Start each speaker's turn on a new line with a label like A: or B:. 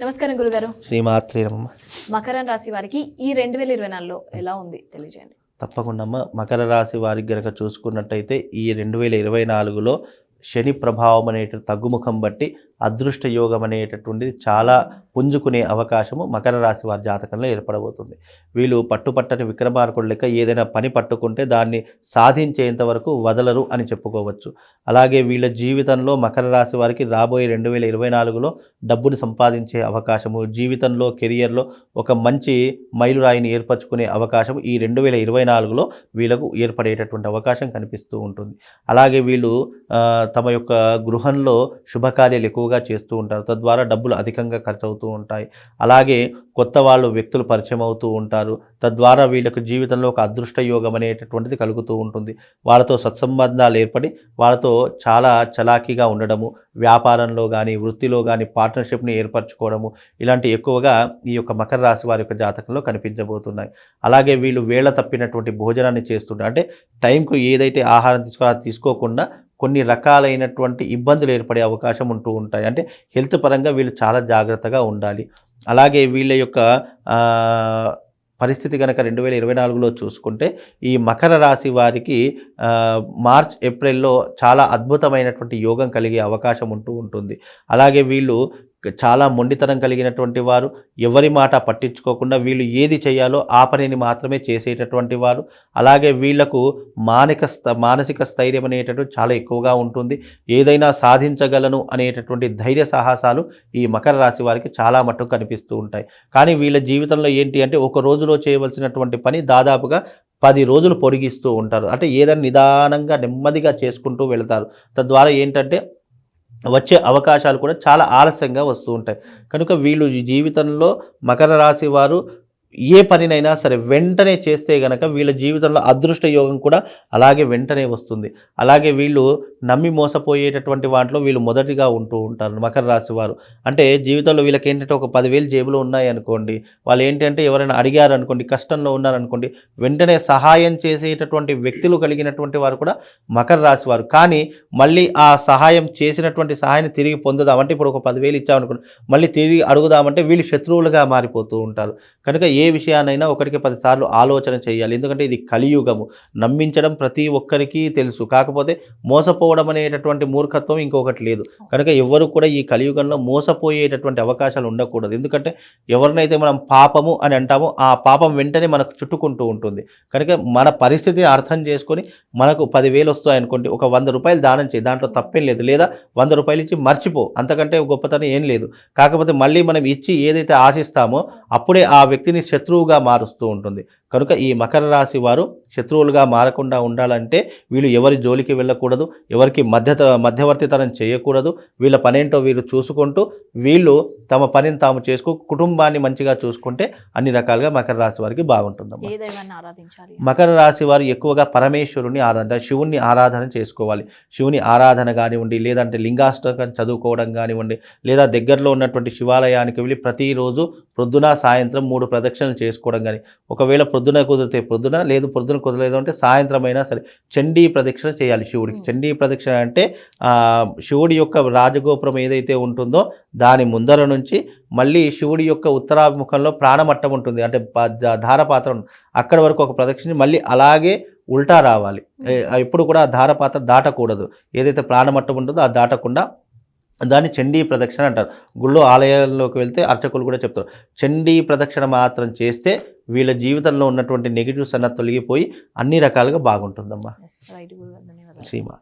A: నమస్కారం గురుగారు.
B: శ్రీమాత్రే నమః.
A: మకరం రాశి వారికి ఈ 2024లో ఎలా ఉంది తెలియజేయండి.
B: తప్పకుండా అమ్మ. మకర రాశి వారికి గనక చూసుకున్నట్టయితే ఈ 2024లో శని ప్రభావం అనేటువంటి తగ్గుముఖం బట్టి అదృష్ట యోగం అనేటటువంటిది చాలా పుంజుకునే అవకాశము మకర రాశి వారి జాతకంలో ఏర్పడబోతుంది. వీళ్ళు పట్టుపట్టని విక్రమార్కుడు లెక్క ఏదైనా పని పట్టుకుంటే దాన్ని సాధించేంత వరకు వదలరు అని చెప్పుకోవచ్చు. అలాగే వీళ్ళ జీవితంలో మకర రాశి వారికి రాబోయే 2024లో డబ్బును సంపాదించే అవకాశము, జీవితంలో కెరియర్లో ఒక మంచి మైలురాయిని ఏర్పరచుకునే అవకాశం ఈ 2024లో వీళ్ళకు ఏర్పడేటటువంటి అవకాశం కనిపిస్తూ ఉంటుంది. అలాగే వీళ్ళు తమ యొక్క గృహంలో శుభకార్యాలు ఎక్కువగా చేస్తూ ఉంటారు. తద్వారా డబ్బులు అధికంగా ఖర్చు అవుతూ ఉంటాయి. అలాగే కొత్త వాళ్ళు వ్యక్తులు పరిచయం అవుతూ ఉంటారు. తద్వారా వీళ్ళకు జీవితంలో ఒక అదృష్ట యోగం అనేటటువంటిది కలుగుతూ ఉంటుంది. వాళ్ళతో సత్సంబంధాలు ఏర్పడి వాళ్ళతో చాలా చలాకీగా ఉండడము, వ్యాపారంలో కానీ వృత్తిలో కానీ పార్ట్నర్షిప్ని ఏర్పరచుకోవడము ఇలాంటి ఎక్కువగా ఈ యొక్క మకర రాశి వారి యొక్క జాతకంలో కనిపించబోతున్నాయి. అలాగే వీళ్ళు వేళ తప్పినటువంటి భోజనాన్ని చేస్తుంటారు. అంటే టైంకు ఏదైతే ఆహారం తీసుకోకుండా కొన్ని రకాలైనటువంటి ఇబ్బందులు ఏర్పడే అవకాశం ఉంటూ ఉంటాయి. అంటే హెల్త్ పరంగా వీళ్ళు చాలా జాగ్రత్తగా ఉండాలి. అలాగే వీళ్ళ యొక్క పరిస్థితి కనుక 2024లో చూసుకుంటే ఈ మకర రాశి వారికి మార్చ్ ఏప్రిల్లో చాలా అద్భుతమైనటువంటి యోగం కలిగే అవకాశం ఉంటూ ఉంటుంది. అలాగే వీళ్ళు చాలా మొండితనం కలిగినటువంటి వారు, ఎవరి మాట పట్టించుకోకుండా వీళ్ళు ఏది చేయాలో ఆ పనిని మాత్రమే చేసేటటువంటి వారు. అలాగే వీళ్లకు మానసిక స్థైర్యం అనేటటువంటి చాలా ఎక్కువగా ఉంటుంది. ఏదైనా సాధించగలను అనేటటువంటి ధైర్య సాహసాలు ఈ మకర రాశి వారికి చాలా మట్టుకు కనిపిస్తూ ఉంటాయి. కానీ వీళ్ళ జీవితంలో ఏంటి అంటే ఒక రోజులో చేయవలసినటువంటి పని దాదాపుగా 10 రోజులు పొడిగిస్తూ ఉంటారు. అంటే ఏదైనా నిదానంగా నెమ్మదిగా చేసుకుంటూ వెళ్తారు. తద్వారా ఏంటంటే వచ్చే అవకాశాలు కూడా చాలా ఆలస్యంగా వస్తూ ఉంటాయి. కనుక వీళ్ళు ఈ జీవితంలో మకర రాశి వారు ఏ పనినైనా సరే వెంటనే చేస్తే గనక వీళ్ళ జీవితంలో అదృష్ట యోగం కూడా అలాగే వెంటనే వస్తుంది. అలాగే వీళ్ళు నమ్మి మోసపోయేటటువంటి వాటిలో వీళ్ళు మొదటిగా ఉంటూ ఉంటారు మకర రాశి వారు. అంటే జీవితంలో వీళ్ళకి ఏంటంటే ఒక 10,000 జేబులో ఉన్నాయి అనుకోండి, వాళ్ళు ఏంటంటే ఎవరైనా అడిగారు అనుకోండి, కష్టంలో ఉన్నారనుకోండి, వెంటనే సహాయం చేసేటటువంటి వ్యక్తులు కలిగినటువంటి వారు కూడా మకర రాశి వారు. కానీ మళ్ళీ ఆ సహాయం చేసినటువంటి సహాయాన్ని తిరిగి పొందుదామంటే ఇప్పుడు ఒక 10,000 ఇచ్చామనుకోండి, మళ్ళీ తిరిగి అడుగుదామంటే వీళ్ళు శత్రువులుగా మారిపోతూ ఉంటారు. కనుక ఏ విషయానైనా 1కి 10 సార్లు ఆలోచన చేయాలి. ఎందుకంటే ఇది కలియుగము. నమ్మించడం ప్రతి ఒక్కరికి తెలుసు, కాకపోతే మోసపోవడం అనేటటువంటి మూర్ఖత్వం ఇంకొకటి లేదు. కనుక ఎవరు కూడా ఈ కలియుగంలో మోసపోయేటటువంటి అవకాశాలు ఉండకూడదు. ఎందుకంటే ఎవరినైతే మనం పాపము అని అంటామో ఆ పాపం వెంటనే మనకు చుట్టుకుంటూ ఉంటుంది. కనుక మన పరిస్థితిని అర్థం చేసుకొని మనకు 10,000 వస్తాయనుకోండి, ఒక 100 రూపాయలు దానం చేయి, దాంట్లో తప్పేం లేదు. లేదా 100 రూపాయలు ఇచ్చి మర్చిపో, అంతకంటే గొప్పతనం ఏం లేదు. కాకపోతే మళ్ళీ మనం ఇచ్చి ఏదైతే ఆశిస్తామో అప్పుడే ఆ వ్యక్తిని శత్రువుగా మారుస్తూ ఉంటుంది. కనుక ఈ మకర రాశి వారు శత్రువులుగా మారకుండా ఉండాలంటే వీళ్ళు ఎవరి జోలికి వెళ్ళకూడదు, ఎవరికి మధ్యవర్తితనం చేయకూడదు. వీళ్ళ పనేంటో వీళ్ళు చూసుకుంటూ వీళ్ళు తమ పనిని తాము కుటుంబాన్ని మంచిగా చూసుకుంటే అన్ని రకాలుగా మకర రాశి వారికి బాగుంటుందమ్మా. మకర రాశి వారు ఎక్కువగా పరమేశ్వరుని ఆరాధన, శివుని ఆరాధన చేసుకోవాలి. శివుని ఆరాధన కానివ్వండి, లేదంటే లింగాష్టకం చదువుకోవడం కానివ్వండి, లేదా దగ్గరలో ఉన్నటువంటి శివాలయానికి వెళ్ళి ప్రతిరోజు ప్రొద్దున సాయంత్రం 3 ప్రదక్షిణలు చేసుకోవడం కానీ, ఒకవేళ పొద్దున కుదిరితే పొద్దున, లేదు పొద్దున కుదరలేదు అంటే సాయంత్రం అయినా సరే చండీ ప్రదక్షిణ చేయాలి శివుడికి. చండీ ప్రదక్షిణ అంటే శివుడి యొక్క రాజగోపురం ఏదైతే ఉంటుందో దాని ముందర నుంచి మళ్ళీ శివుడి యొక్క ఉత్తరాభిముఖంలో ప్రాణమట్టం ఉంటుంది, అంటే ధారపాత్ర, అక్కడ వరకు ఒక ప్రదక్షిణ మళ్ళీ అలాగే ఉల్టా రావాలి. ఎప్పుడు కూడా ధారపాత్ర దాటకూడదు. ఏదైతే ప్రాణమట్టం ఉంటుందో అది దాటకుండా దాన్ని చండీ ప్రదక్షిణ అంటారు. గుళ్ళో ఆలయాల్లోకి వెళ్తే అర్చకులు కూడా చెప్తారు, చండీ ప్రదక్షిణ మాత్రం చేస్తే వీళ్ళ జీవితంలో ఉన్నటువంటి నెగిటివ్స్ అన్న తొలగిపోయి అన్ని రకాలుగా బాగుంటుందమ్మా. శ్రీమాత.